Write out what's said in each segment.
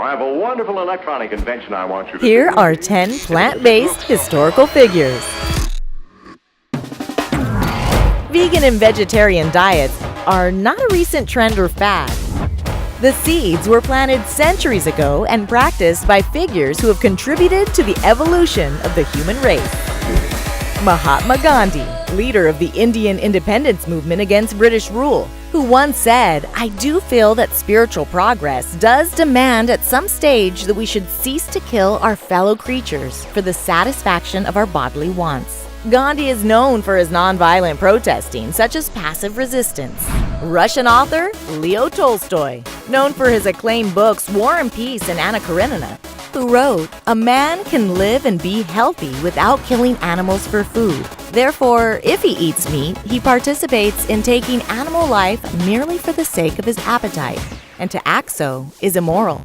I have a wonderful electronic invention I want you to Here see. are 10 plant-based historical figures. Vegan and vegetarian diets are not a recent trend or fad. The seeds were planted centuries ago and practiced by figures who have contributed to the evolution of the human race. Mahatma Gandhi, leader of the Indian independence movement against British rule, who once said, "I do feel that spiritual progress does demand at some stage that we should cease to kill our fellow creatures for the satisfaction of our bodily wants." Gandhi is known for his nonviolent protesting, such as passive resistance. Russian author Leo Tolstoy, known for his acclaimed books War and Peace and Anna Karenina, who wrote, "A man can live and be healthy without killing animals for food. Therefore, if he eats meat, he participates in taking animal life merely for the sake of his appetite, and to act so is immoral."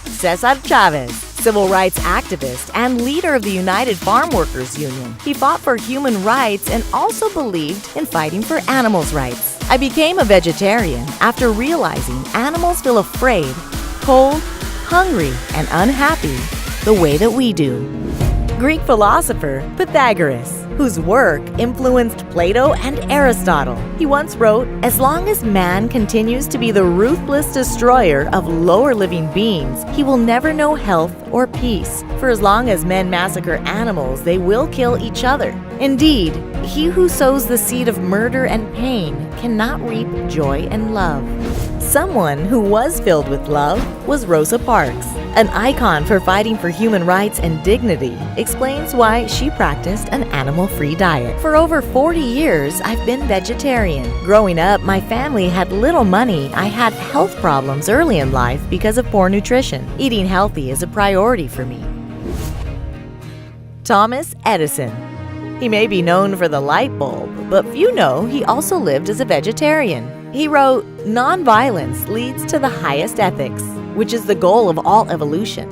Cesar Chavez, civil rights activist and leader of the United Farm Workers Union. He fought for human rights and also believed in fighting for animals' rights. "I became a vegetarian after realizing animals feel afraid, cold, hungry, and unhappy the way that we do." Greek philosopher Pythagoras, whose work influenced Plato and Aristotle. He once wrote, "As long as man continues to be the ruthless destroyer of lower living beings, he will never know health or peace. For as long as men massacre animals, they will kill each other. Indeed, he who sows the seed of murder and pain cannot reap joy and love." Someone who was filled with love was Rosa Parks. An icon for fighting for human rights and dignity, explains why she practiced an animal-free diet. "For over 40 years, I've been vegetarian. Growing up, my family had little money. I had health problems early in life because of poor nutrition. Eating healthy is a priority for me." Thomas Edison. He may be known for the light bulb, but few know he also lived as a vegetarian. He wrote, "Nonviolence leads to the highest ethics, which is the goal of all evolution.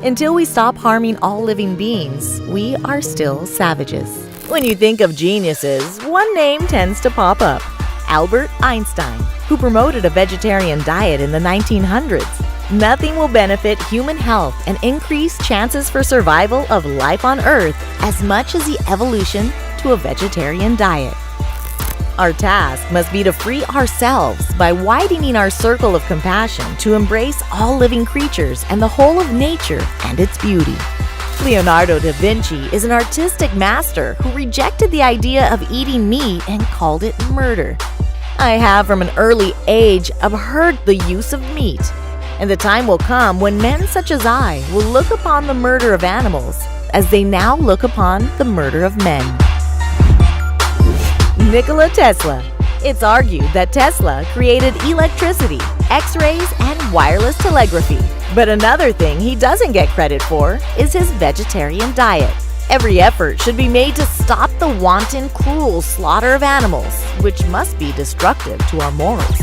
Until we stop harming all living beings, we are still savages." When you think of geniuses, one name tends to pop up: Albert Einstein, who promoted a vegetarian diet in the 1900s. Nothing will benefit human health and increase chances for survival of life on Earth as much as the evolution to a vegetarian diet. Our task must be to free ourselves by widening our circle of compassion to embrace all living creatures and the whole of nature and its beauty. Leonardo DaVinci is an artistic master who rejected the idea of eating meat and called it murder. "I have from an early age abhorred the use of meat, and the time will come when men such as I will look upon the murder of animals as they now look upon the murder of men." Nikola Tesla. It's argued that Tesla created electricity, X-rays, and wireless telegraphy. But another thing he doesn't get credit for is his vegetarian diet. Every effort should be made to stop the wanton, cruel slaughter of animals, which must be destructive to our morals.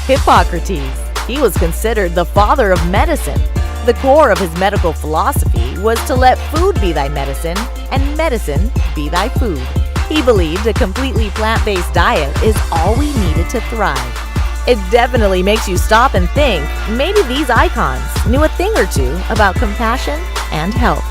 Hippocrates. He was considered the father of medicine. The core of his medical philosophy was to let food be thy medicine and medicine be thy food. He believed a completely plant-based diet is all we needed to thrive. It definitely makes you stop and think maybe these icons knew a thing or two about compassion and health.